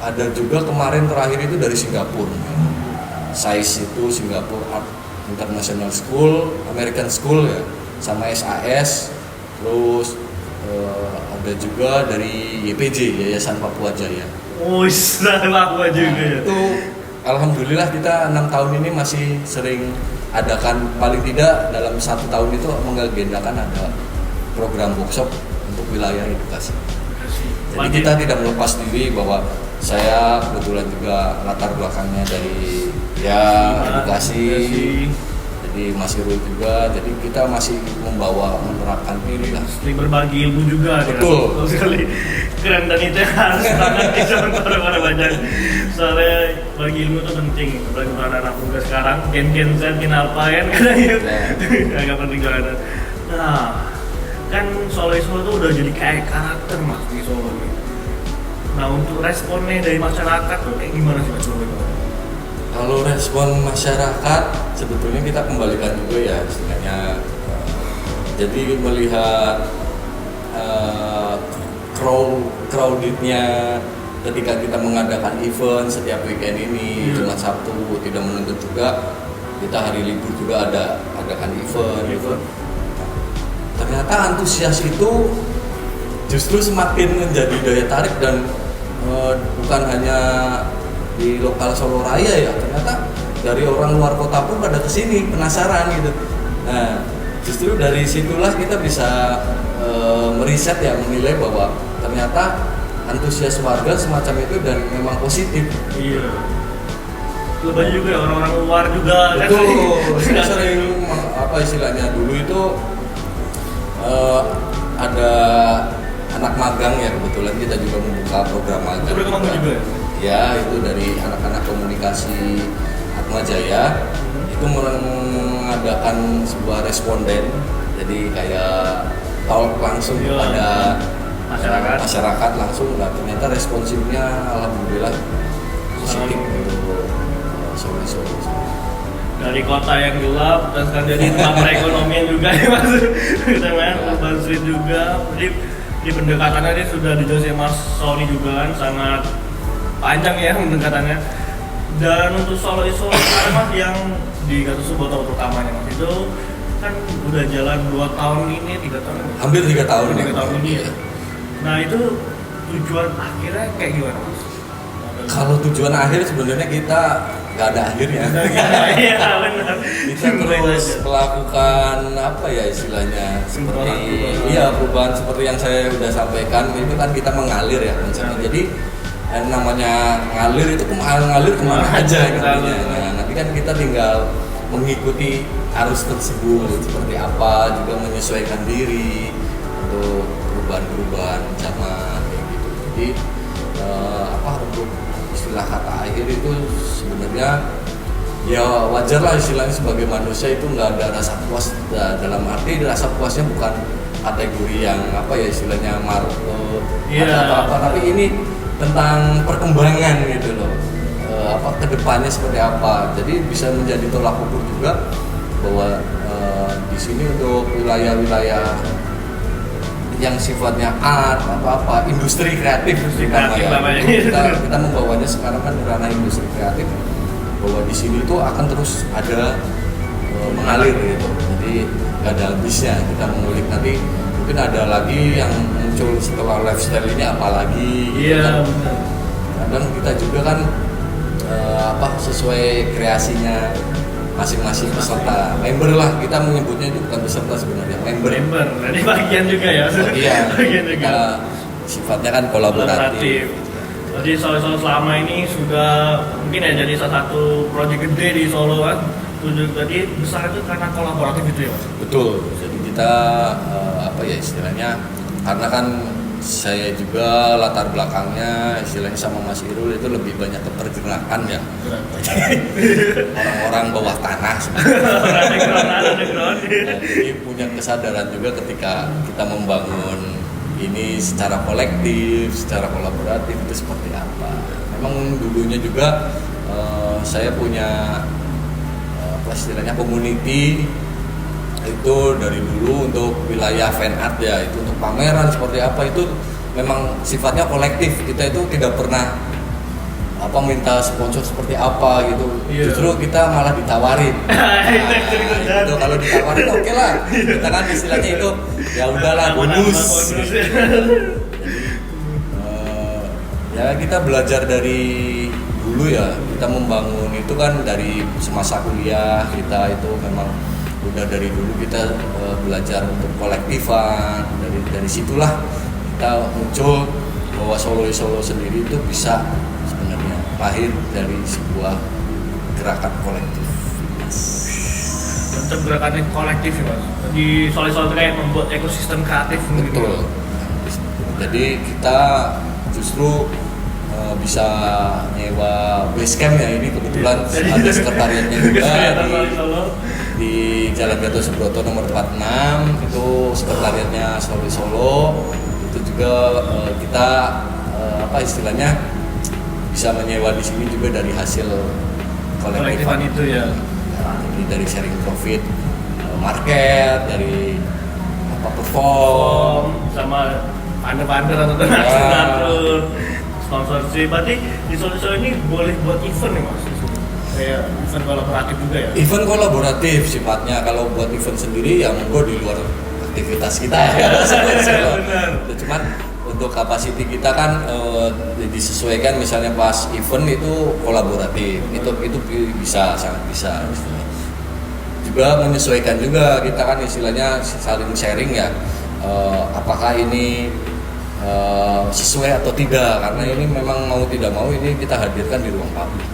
ada juga kemarin terakhir itu dari Singapura, SAIS itu Singapore Art International School, American School ya, sama SAS, terus ada juga dari YPJ, Yayasan Papua Jaya. Papua juga ya. Itu alhamdulillah kita 6 tahun ini masih sering adakan, paling tidak dalam 1 tahun itu mengagendakan ada program workshop untuk wilayah edukasi. Jadi kita tidak melepas diri bahwa saya kebetulan juga latar belakangnya dari edukasi. jadi Mas Irul juga, jadi kita masih menerapkan diri lah. Sering berbagi ilmu juga. Betul. Betul sekali. Keren, dan itu yang harus banget dicontoh oleh para banyak. Soalnya bagi ilmu itu penting, apalagi untuk anak muda sekarang. Gen Z, gen alpha kan kadang gitu. Agak penting banget. Nah, kan Solo itu udah jadi kayak karakter Mas di Solo ini. Nah, untuk responnya dari masyarakat tuh kayak gimana sih Mas Solo itu? Kalau respon masyarakat sebetulnya kita kembalikan juga ya istilahnya, jadi melihat crowdednya ketika kita mengadakan event setiap weekend ini, Jumat Sabtu tidak menentu juga, kita hari libur juga adakan event. Ternyata antusias itu justru semakin menjadi daya tarik, dan bukan hanya di lokal Solo Raya ya, ternyata dari orang luar kota pun pada kesini penasaran gitu. Nah, justru dari situlah kita bisa meriset ya, menilai bahwa ternyata antusias warga semacam itu dan memang positif. Iya. Lebih juga orang-orang luar juga. Betul. Kita sering apa istilahnya, dulu itu ada anak magang ya, kebetulan kita juga membuka program magang. Program magang juga. Ya, itu dari anak-anak komunikasi Atma Jaya itu mengadakan sebuah responden, jadi kayak talk langsung kepada masyarakat langsung. Nah, ternyata responsifnya alhamdulillah positif untuk Solo. Dari kota yang gelap dan sekarang jadi tempat perekonomian juga ya Mas. Kita main Urban Street juga. Jadi di pendekatannya dia sudah dijelasin Mas Sony juga kan, sangat panjang ya pendekatannya. Dan untuk Solo sekarang Mas yang di Gatot Subroto utamanya Mas, itu kan udah jalan 2 tahun ini, 3 tahun ini. Hampir 3 tahun. 3 tahun ini ya. Nah, itu tujuan akhirnya kayak gimana Mas? Kalau tujuan akhir sebenarnya kita nggak ada akhirnya. Iya benar. Kita terus melakukan apa ya istilahnya, seperti perubahan seperti yang saya sudah sampaikan, itu kan kita mengalir ya konsepnya. Jadi namanya ngalir itu ngalir kemana aja intinya. Nah, nanti kan kita tinggal mengikuti arus tersebut seperti apa, juga menyesuaikan diri untuk perubahan zaman kayak gitu. Jadi untuk istilah kata akhir itu sebenarnya ya wajar lah istilahnya, sebagai manusia itu nggak ada rasa puas. Dalam arti rasa puasnya bukan kategori yang apa ya istilahnya maruk atau apa, tapi ini tentang perkembangan gitu loh, kedepannya seperti apa. Jadi bisa menjadi tolak ukur juga bahwa di sini untuk wilayah-wilayah yang sifatnya art apa industri kreatif namanya. Kita membawanya sekarang kan ranah industri kreatif, bahwa di sini tuh akan terus ada mengalir gitu. Jadi nggak ada habisnya kita mengulik. Nanti mungkin ada lagi yang muncul setelah lifestyle ini, apalagi iya, gitu kan. Kadang kita juga kan sesuai kreasinya masing-masing peserta, member lah, kita menyebutnya itu bukan peserta sebenarnya, member. Jadi bagian juga ya. Bagian juga. Sifatnya kan kolaboratif. Jadi Solo selama ini sudah mungkin ya jadi salah satu proyek gede di Solo kan. Jadi besar itu karena kolaboratif gitu ya Mas? Betul. Jadi kita istilahnya, karena kan saya juga latar belakangnya istilahnya sama Mas Irul itu lebih banyak keterjemahan ya. Orang-orang bawah tanah jadi punya kesadaran juga ketika kita membangun ini secara kolektif, secara kolaboratif itu seperti apa. Memang dulunya juga saya punya istilahnya community itu dari dulu untuk wilayah fan art ya, itu untuk pameran seperti apa, itu memang sifatnya kolektif. Kita itu tidak pernah minta sponsor seperti apa gitu. Justru kita malah ditawarin. Itu kalau ditawarin oke lah, kita kan istilahnya itu ya udahlah bonus. Ya kita belajar dari dulu ya, kita membangun itu kan dari semasa kuliah kita itu memang udah dari dulu kita belajar untuk kolektifan. Dari situlah kita muncul bahwa Solo sendiri itu bisa sebenarnya lahir dari sebuah gerakan kolektif. tetap gerakannya kolektif ya mas. Di Solo itu kayak membuat ekosistem kreatif gitu. Betul. Jadi kita justru bisa nyewa base camp ya, ini kebetulan ada sekretariatnya juga di Jalan Gatot Subroto nomor 46, itu sekretariatnya Solo. Itu juga kita apa istilahnya bisa menyewa di sini juga dari hasil kolektifan itu ya. Jadi dari sharing profit market, dari apa perform sama pander-pander atau donatur sponsorship. Berarti di Solo ini boleh buat event nih mas, kayak event kolaboratif juga ya? Event kolaboratif sifatnya. Kalau buat event sendiri ya monggo di luar aktivitas kita ya. Benar. Cuman untuk kapasiti kita kan disesuaikan, misalnya pas event itu kolaboratif, itu bisa, sangat bisa. Juga menyesuaikan juga, kita kan istilahnya saling sharing ya, apakah ini sesuai atau tidak, karena ini memang mau tidak mau ini kita hadirkan di ruang publik.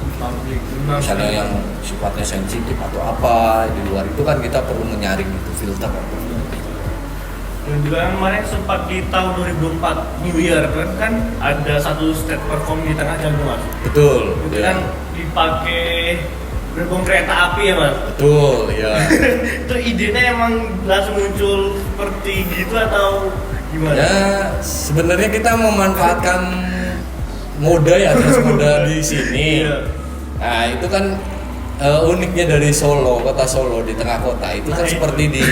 Misalnya yang sifatnya sensitif atau apa di luar itu kan kita perlu menyaring itu, filter. Dan juga yang kemarin sempat di tahun 2004 New Year kan ada satu stage perform di tengah jalan mas. Betul. Itu ya. kan dipakai gerbong kereta api ya mas. Betul ya. Itu idenya emang langsung muncul seperti gitu atau gimana? Ya sebenarnya kita memanfaatkan moda ya, moda di sini. Nah itu kan uniknya dari Solo, kota Solo di tengah kota itu kan seperti di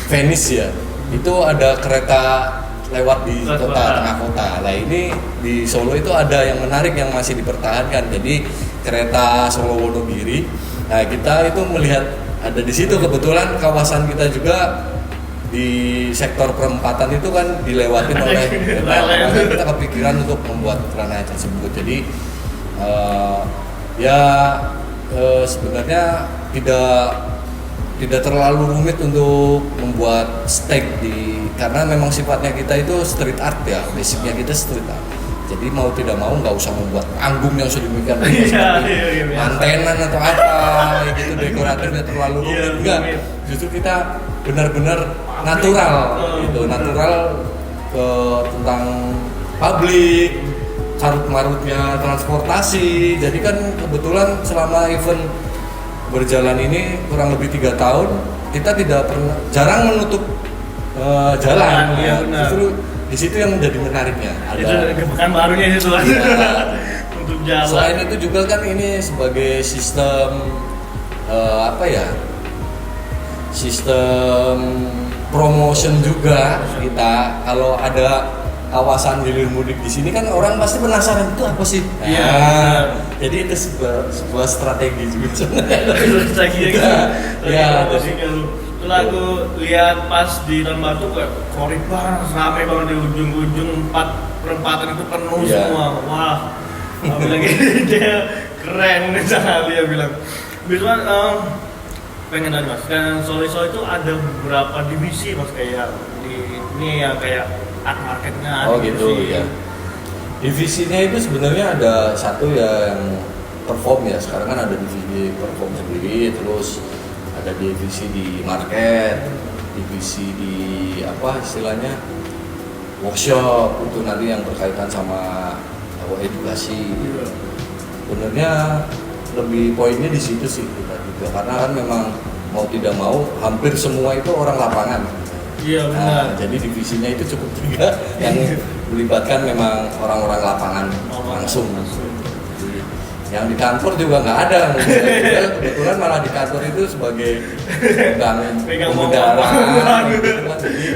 Venice ya, itu ada kereta lewat di tengah kota. Nah ini di Solo itu ada yang menarik yang masih dipertahankan. Jadi kereta Solo Wonogiri. Nah kita itu melihat ada di situ, kebetulan kawasan kita juga di sektor perempatan itu kan dilewatin oleh kereta. Makanya kita kepikiran untuk membuat kereta tersebut. Jadi sebenarnya tidak terlalu rumit untuk membuat stake karena memang sifatnya kita itu street art ya, basicnya kita street art. Jadi mau tidak mau nggak usah membuat panggung yang sedemikian rupa seperti mantenan atau apa gitu, dekoratifnya terlalu rumit. Enggak, justru kita benar-benar natural gitu, natural tentang publik, carut marutnya transportasi. Jadi kan kebetulan selama event berjalan ini kurang lebih 3 tahun, kita tidak pernah, jarang menutup jalan. Iya, justru di situ yang menjadi menariknya. Ada gebrakan barunya itu ya. Untuk jalan. Selain itu juga kan ini sebagai sistem sistem promotion juga kita. Kalau ada kawasan hilir mudik di sini kan orang pasti penasaran itu apa sih? Iya. Jadi itu sebuah strategi juga. Strategi gitu. Ya, jadi kalau aku lihat pas di Tahun Baru kayak korik banget, ramai banget di ujung-ujung perempatan itu penuh semua. Wah, aku lagi dia keren sekali dia bilang. Biasanya pengen nanya mas, dan Solo itu ada beberapa divisi mas, kayak di ini yang kayak art marketnya. Oh gitu ya. Divisinya itu sebenarnya ada satu yang perform ya. Sekarang kan ada divisi perform sendiri, terus ada divisi di market, divisi di apa istilahnya workshop, itu nanti yang berkaitan sama edukasi. Sebenarnya lebih poinnya di situ sih kita juga, karena kan memang mau tidak mau hampir semua itu orang lapangan. Iya benar. Jadi divisinya itu cukup juga yang melibatkan memang orang-orang lapangan langsung. Yang di kantor juga nggak ada. Kebetulan malah di kantor itu sebagai pegang pemudara. Gitu kan. Jadi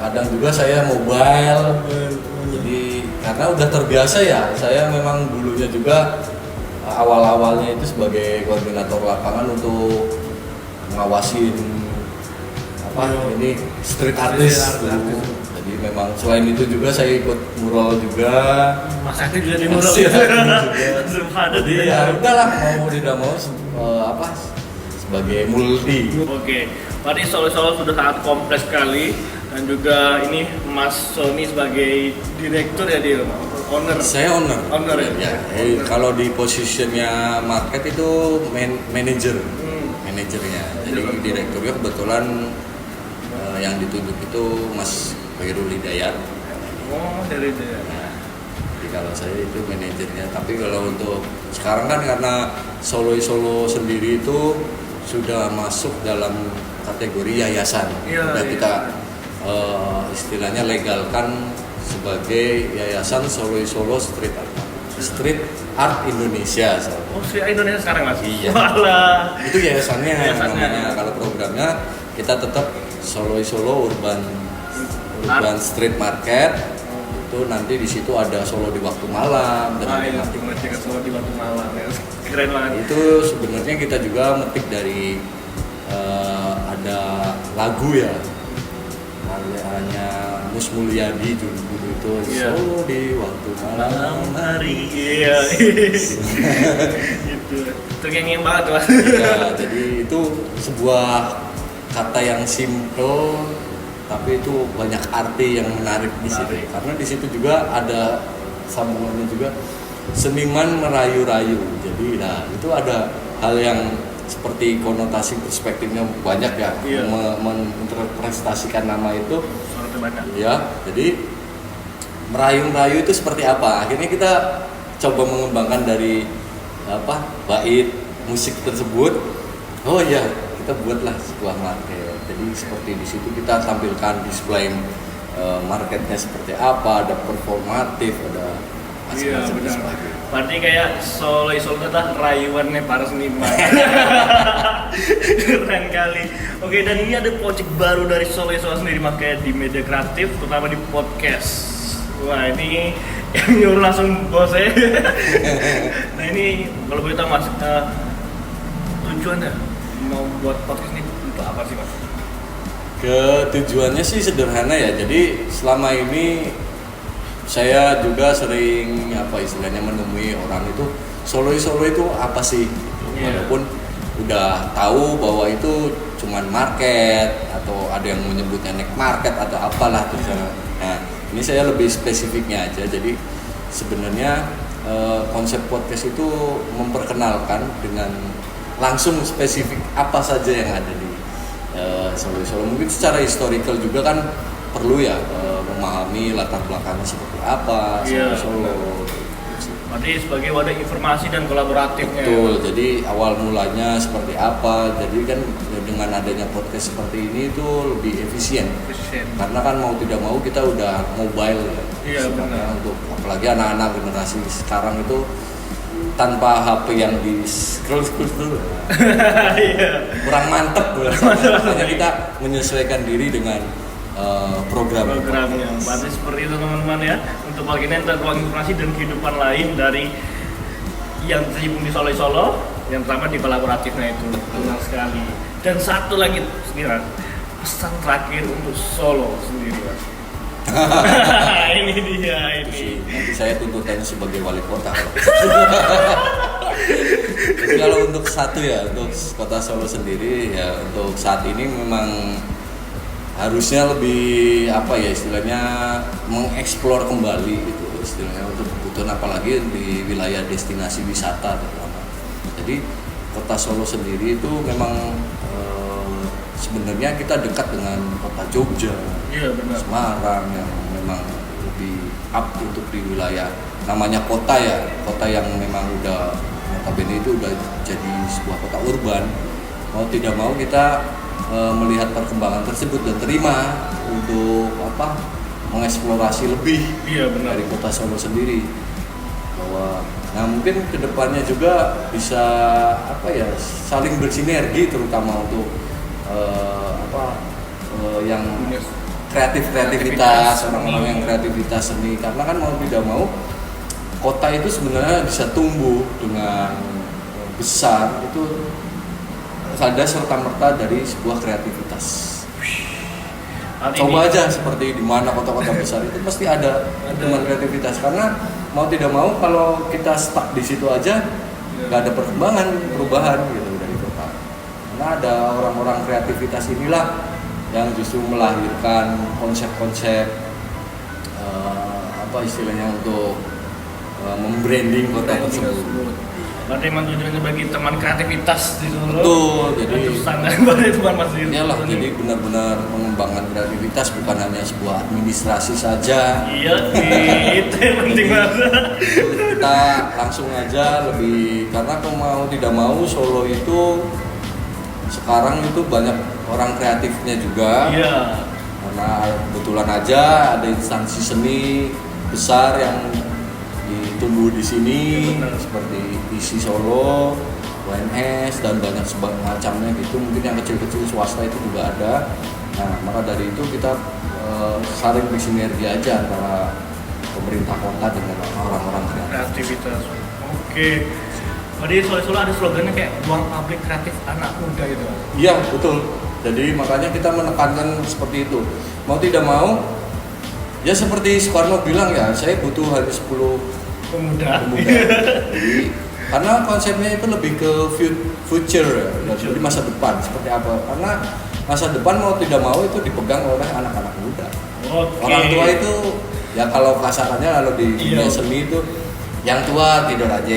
kadang juga saya mobile. Jadi karena udah terbiasa ya. Saya memang dulunya juga awal-awalnya itu sebagai koordinator lapangan untuk ngawasin ini street artist dulu. Jadi memang selain itu juga saya ikut mural juga. Mas Aktif juga di mural ya. Jadi ya udahlah, mau tidak mau sebagai multi. Oke, berarti Solo sudah sangat kompleks sekali, dan juga ini Mas Sony sebagai direktur ya, dia owner. Saya owner. Owner ya. Kalau di posisinya market itu manager. manajernya. Jadi direkturnya kebetulan yang ditunjuk itu Mas Khairul Hidayat. Oh, dari itu ya. Nah, jadi kalau saya itu manajernya. Tapi kalau untuk sekarang kan karena Solo sendiri itu sudah masuk dalam kategori yayasan. Iya, Sudah iya. kita istilahnya legalkan sebagai Yayasan Solo Street Art Indonesia. Oh, si Indonesia sekarang Mas? Iya. Walah. Itu yayasannya Yayasannya. namanya. Kalau programnya kita tetap Solo Urban Street Market. Itu nanti di situ ada Solo di waktu malam dan Iya, tematik. cuma Solo di waktu malam ya. Keren banget. Itu sebenarnya kita juga metik dari ada lagu ya, hanya Mus Mulyadi dulu itu Iya. Solo di waktu malam. hari. Iya. Gitu. Itu nyanyiin banget Mas. Ya, jadi itu sebuah kata yang simple tapi itu banyak arti yang menarik di situ. Menarik. Karena di situ juga ada sambungannya juga seniman merayu-rayu. Jadi nah itu ada hal yang seperti konotasi perspektifnya banyak ya, Iya. menginterpretasikan nama itu Suara banyak. ya. Jadi merayu-rayu itu seperti apa? Akhirnya kita coba mengembangkan dari bait musik tersebut. Oh iya, kita buatlah sebuah market. Jadi seperti di situ kita tampilkan display marketnya seperti apa, ada performatif, ada Iya, macam-macam dan benar. sebagainya. Berarti kayak Solo itu adalah rayuannya para seniman. Keren kali. Oke, dan ini ada project baru dari Solo sendiri makanya di media kreatif, terutama di podcast. Wah, ini yang nyuruh langsung bos saya. Nah, ini kalau boleh tahu Mas, tujuannya mau buat podcast ini untuk apa sih Mas? Tujuannya sih sederhana ya. Jadi selama ini saya juga sering istilahnya menemui orang itu Solo itu apa sih? Iya. Walaupun udah tahu bahwa itu cuman market atau ada yang menyebutnya night market atau apalah terserah. Nah, ini saya lebih spesifiknya aja. Jadi sebenarnya konsep podcast itu memperkenalkan dengan langsung spesifik apa saja yang ada di Solo. Mungkin secara historical juga kan perlu ya memahami latar belakangnya seperti apa Iya, Solo. Berarti sebagai wadah informasi dan kolaboratifnya. Betul. Jadi awal mulanya seperti apa. Jadi kan dengan adanya podcast seperti ini itu lebih efisien. Karena kan mau tidak mau kita udah mobile ya. Iya, Sebenarnya benar. untuk apalagi anak-anak generasi sekarang itu tanpa HP yang di scroll dulu Iya. kurang mantep makanya kita menyesuaikan diri dengan Programnya. Berarti seperti itu teman-teman ya. Untuk bagian dan ruang informasi dan kehidupan lain dari yang terhubung di Solo, yang pertama di kolaboratifnya itu. Benar sekali. Dan satu lagi sekarang pesan terakhir untuk Solo sendiri Mas. Ini dia ini. nanti saya tuntutannya sebagai wali kota. Jadi kalau untuk untuk kota Solo sendiri ya untuk saat ini memang harusnya lebih istilahnya mengeksplor kembali gitu istilahnya untuk kebutuhan apalagi di wilayah destinasi wisata terutama. Jadi kota Solo sendiri itu memang sebenarnya kita dekat dengan kota Jogja, Iya benar. Semarang yang memang lebih up untuk di wilayah namanya kota ya, kota yang memang udah notabene itu udah jadi sebuah kota urban. Mau tidak mau kita melihat perkembangan tersebut dan terima untuk mengeksplorasi lebih Iya benar. dari kota Solo sendiri bahwa mungkin kedepannya juga bisa saling bersinergi terutama untuk yang kreativitas orang-orang yang kreativitas seni karena kan mau tidak mau kota itu sebenarnya bisa tumbuh dengan besar itu ada serta-merta dari sebuah kreativitas. Coba aja seperti di mana kota-kota besar itu pasti ada dengan kreativitas karena mau tidak mau kalau kita stuck di situ aja nggak ada perkembangan perubahan gitu dari kota. Karena ada orang-orang kreativitas inilah yang justru melahirkan konsep-konsep istilahnya untuk membranding kota tersebut. Berarti emang tujuannya bagi teman kreativitas di Solo. Betul, jadi Untuk standar bagi teman Mas Rio. iyalah, jadi benar-benar mengembangkan kreativitas bukan hanya sebuah administrasi saja. Iya, itu yang penting banget. Kita langsung aja lebih, karena kalau mau tidak mau Solo itu sekarang itu banyak orang kreatifnya juga. Iya. Karena kebetulan aja ada instansi seni besar yang tumbuh di sini, Benar. seperti ISI Solo, UNS dan banyak macamnya gitu. Mungkin yang kecil-kecil swasta itu juga ada. Nah, maka dari itu kita saling bersinergi aja antara pemerintah kota dengan orang-orang kreatif. Kreativitas. Oke. Jadi Solo ada slogannya kayak ruang publik kreatif anak muda gitu. Iya, betul. Jadi makanya kita menekankan seperti itu. Mau tidak mau, ya seperti Soekarno bilang ya, saya butuh hanya 10 Pemuda. Jadi, karena konsepnya itu lebih ke future ya, jadi masa depan seperti apa. Karena masa depan mau tidak mau itu dipegang oleh anak-anak muda. Oke. Orang tua itu ya kalau kasarannya kalau di Iya. dunia seni itu yang tua tidur aja.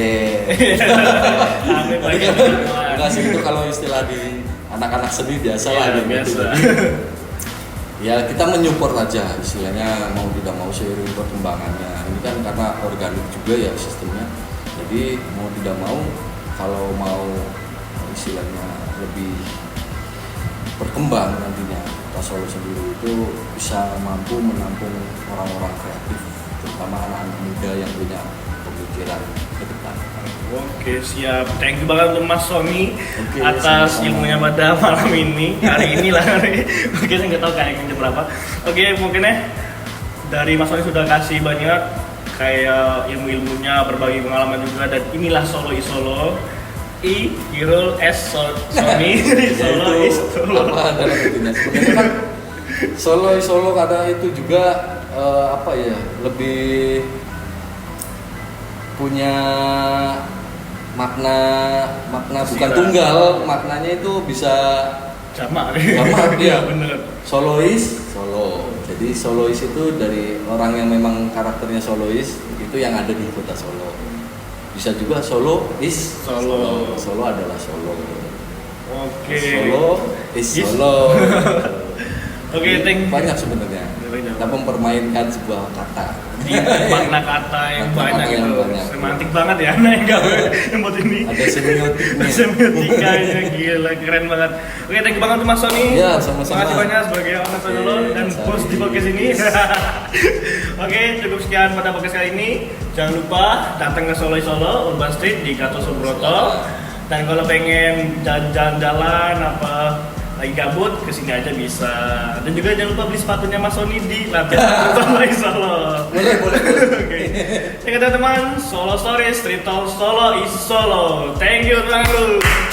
Amin Tapi bagi kan teman. enggak sih, itu kalau istilah di anak-anak seni biasa lah Iya, gitu. biasa. Ya kita menyupport aja istilahnya, mau tidak mau seiring perkembangannya. Ini kan karena organik juga ya sistemnya. Jadi mau tidak mau, kalau mau istilahnya lebih berkembang nantinya, Kota Solo sendiri itu bisa mampu menampung orang-orang kreatif, terutama anak-anak muda yang punya pemikiran ke depan. Oke, siap. Thank you banget untuk Mas Sony Oke, atas sama-sama. ilmunya pada malam ini. Hari ini lah. Mungkin saya nggak tahu kayaknya jam berapa. Oke, mungkin dari Mas Sony sudah kasih banyak kayak ilmu-ilmunya, berbagi pengalaman juga, dan inilah Solo is Solo. I Irul S Sony Solo is Solo. Apa dalam intinya sebenarnya kan Solo is Solo karena itu juga apa ya, lebih punya makna bukan Sila. tunggal, maknanya itu bisa Jamak. Jamak, iya. Bener. Solois Solo. Jadi Solois itu dari orang yang memang karakternya Solois itu yang ada di kota Solo. Bisa juga Solo is Solo. Solo adalah Solo. Oke. Solo is Is- Solo. Oke, thank you. Banyak sebenarnya. Kita mempermainkan sebuah kata. Di makna kata yang Makna banyak kata yang gitu. banyak. Semantik banget ya, nah yang buat ini. Ada semiotiknya. Semiotikanya gila, keren banget. Oke, thank you banget untuk Mas Sony. Ya, sama-sama. Makasih banyak sebagai owner Solo Oke, dan sama. bos di podcast ini. Oke, cukup sekian pada podcast kali ini. Jangan lupa datang ke Solo Urban Street di Gatot Subroto. Dan kalau pengen jalan-jalan apa lagi gabut, kesini aja bisa. Dan juga jangan lupa beli sepatunya Mas Sony di lantai Solo. Boleh. Oke. Oke teman-teman, Solo Stories, Street Talk Solo is Solo. Thank you teman-teman.